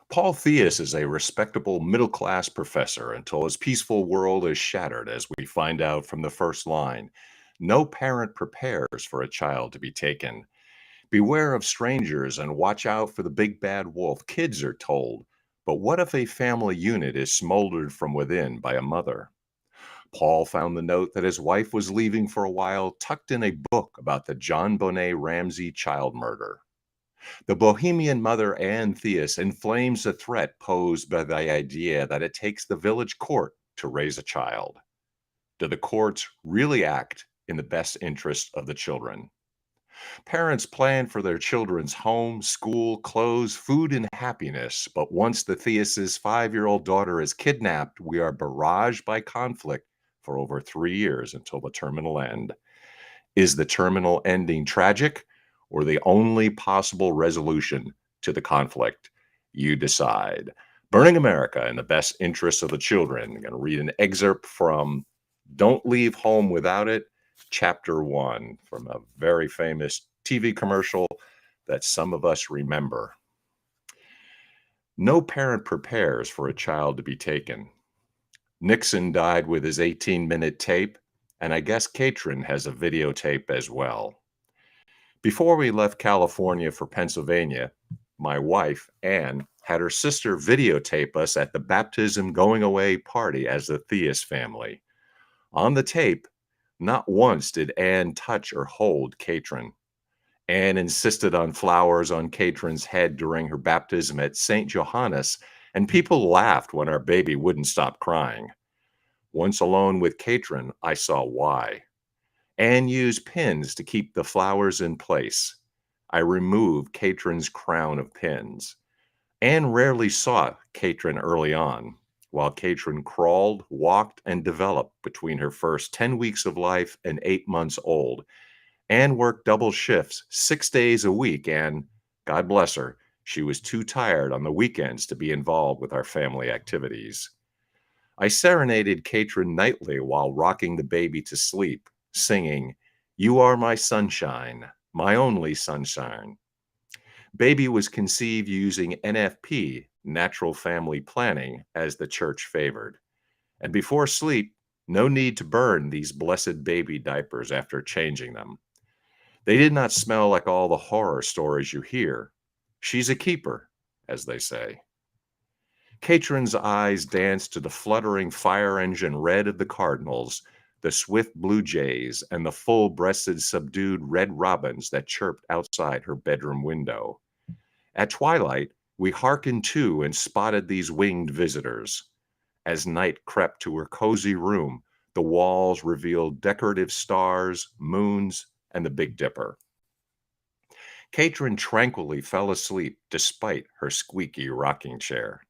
Paul Theus is a respectable middle class professor until his peaceful world is shattered, as we find out from the first line. No parent prepares for a child to be taken. Beware of strangers and watch out for the big bad wolf, kids are told. But what if a family unit is smoldered from within by a mother? Paul found the note that his wife was leaving for a while, tucked in a book about the John Bonet Ramsey child murder. The Bohemian mother Anne Theus inflames the threat posed by the idea that it takes the village court to raise a child. Do the courts really act in the best interest of the children? Parents plan for their children's home, school, clothes, food, and happiness, but once the Theus's 5-year-old daughter is kidnapped, we are barraged by conflict for over 3 years until the terminal end. Is the terminal ending tragic or the only possible resolution to the conflict? You decide. Burning America in the best interests of the children. I'm going to read an excerpt from Don't Leave Home Without It, Chapter 1, from a very famous TV commercial that some of us remember. No parent prepares for a child to be taken. Nixon died with his 18-minute tape, and I guess Katrin has a videotape as well. Before we left California for Pennsylvania, my wife, Anne, had her sister videotape us at the baptism going away party as the Theus family. On the tape, not once did Anne touch or hold Katrin. Anne insisted on flowers on Katrin's head during her baptism at St. Johannes, and people laughed when our baby wouldn't stop crying. Once alone with Katrin, I saw why. Anne used pins to keep the flowers in place. I removed Katrin's crown of pins. Anne rarely saw Katrin early on, while Katrin crawled, walked, and developed between her first 10 weeks of life and 8 months old. Anne worked double shifts 6 days a week, and, God bless her, she was too tired on the weekends to be involved with our family activities. I serenaded Katrin nightly while rocking the baby to sleep, singing, "You are my sunshine, my only sunshine." Baby was conceived using NFP, natural family planning, as the church favored. And before sleep, no need to burn these blessed baby diapers after changing them. They did not smell like all the horror stories you hear. She's a keeper, as they say. Katrin's eyes danced to the fluttering fire engine red of the cardinals, the swift blue jays, and the full-breasted subdued red robins that chirped outside her bedroom window. At twilight, we hearkened to and spotted these winged visitors. As night crept to her cozy room, the walls revealed decorative stars, moons, and the Big Dipper. Katrin tranquilly fell asleep despite her squeaky rocking chair.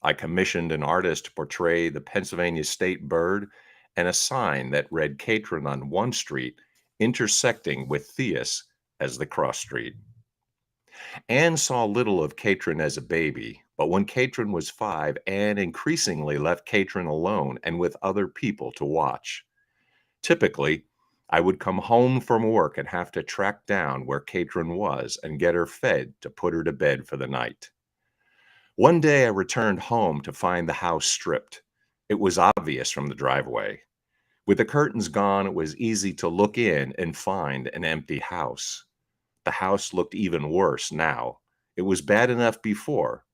I commissioned an artist to portray the Pennsylvania state bird and a sign that read Katrin on one street, intersecting with Theus as the cross street. Anne saw little of Katrin as a baby, but when Katrin was 5, Anne increasingly left Katrin alone and with other people to watch. Typically, I would come home from work and have to track down where Katrin was and get her fed to put her to bed for the night. One day I returned home to find the house stripped. It was obvious from the driveway. With the curtains gone, it was easy to look in and find an empty house. The house looked even worse now. It was bad enough before.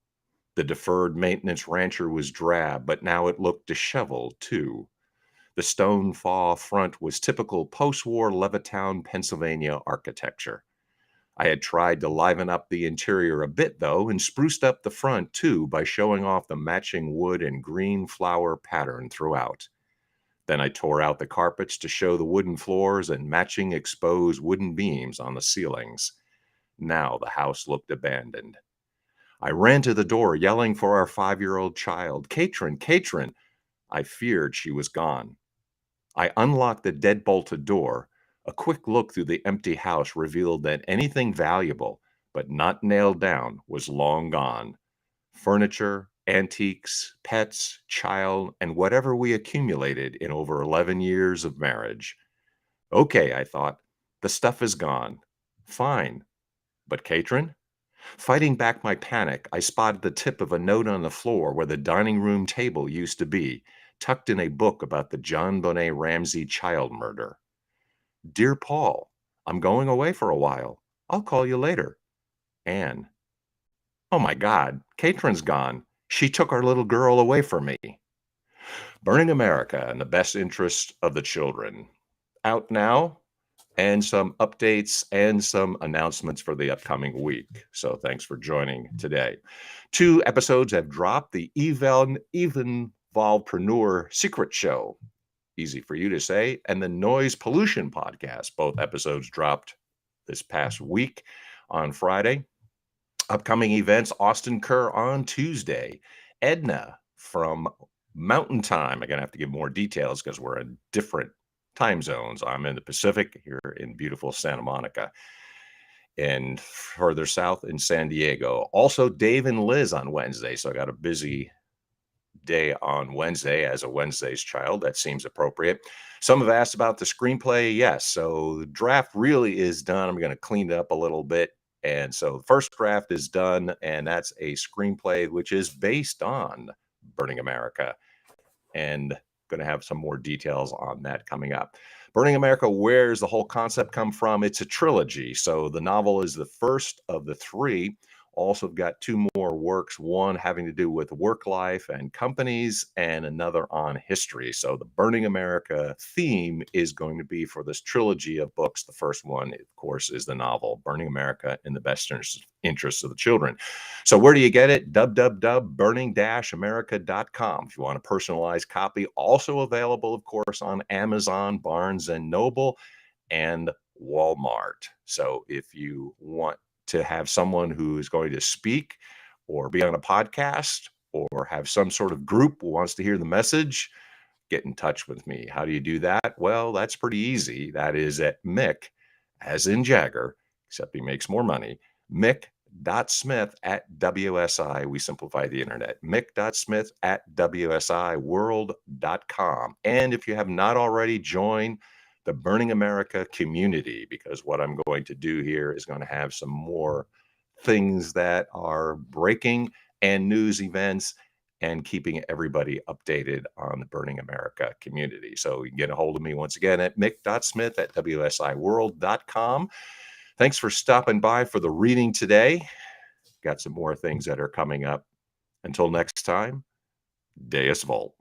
The deferred maintenance rancher was drab, but now it looked disheveled too. The stone fall front was typical post-war Levittown, Pennsylvania architecture. I had tried to liven up the interior a bit, though, and spruced up the front, too, by showing off the matching wood and green flower pattern throughout. Then I tore out the carpets to show the wooden floors and matching exposed wooden beams on the ceilings. Now the house looked abandoned. I ran to the door, yelling for our 5-year-old child, "Katrin, Katrin!" I feared she was gone. I unlocked the dead-bolted door. A quick look through the empty house revealed that anything valuable, but not nailed down, was long gone. Furniture, antiques, pets, child, and whatever we accumulated in over 11 years of marriage. Okay, I thought, the stuff is gone. Fine. But Katrin? Fighting back my panic, I spotted the tip of a note on the floor where the dining room table used to be, tucked in a book about the John Bonet Ramsey child murder. Dear Paul, I'm going away for a while. I'll call you later. Anne. Oh my God, Katrin's gone. She took our little girl away from me. Burning America in the Best Interest of the Children. Out now, and some updates and some announcements for the upcoming week. So thanks for joining today. 2 episodes have dropped. The Evolvepreneur Secret Show, easy for you to say, and the Noise Pollution Podcast. Both episodes dropped this past week on Friday. Upcoming events, Austin Kerr on Tuesday, Edna from Mountain Time. I'm going to have to give more details because we're in different time zones. I'm in the Pacific here in beautiful Santa Monica, and further south in San Diego. Also, Dave and Liz on Wednesday. So I got a busy day on Wednesday as a Wednesday's child. That seems appropriate. Some have asked about the screenplay. Yes. So the draft really is done. I'm going to clean it up a little bit. And so the first draft is done, and that's a screenplay which is based on Burning America. And going to have some more details on that coming up. Burning America, where's the whole concept come from? It's a trilogy. So the novel is the first of the 3. Also got 2 more works, one having to do with work life and companies, and another on history. So the Burning America theme is going to be for this trilogy of books. The first one, of course, is the novel Burning America in the Best Interests of the Children. So where do you get it? www.burning-america.com. If you want a personalized copy, also available, of course, on Amazon, Barnes and Noble, and Walmart. So if you want to have someone who is going to speak or be on a podcast or have some sort of group who wants to hear the message, get in touch with me. How do you do that? Well, that's pretty easy. That is at Mick, as in Jagger, except he makes more money, Mick.Smith@WSI. We simplify the internet. Mick.Smith@WSIworld.com. And if you have not already joined the Burning America community, because what I'm going to do here is going to have some more things that are breaking and news events and keeping everybody updated on the Burning America community. So you can get a hold of me once again at mick.smith@wsiworld.com. Thanks for stopping by for the reading today. Got some more things that are coming up. Until next time, Deus Volt.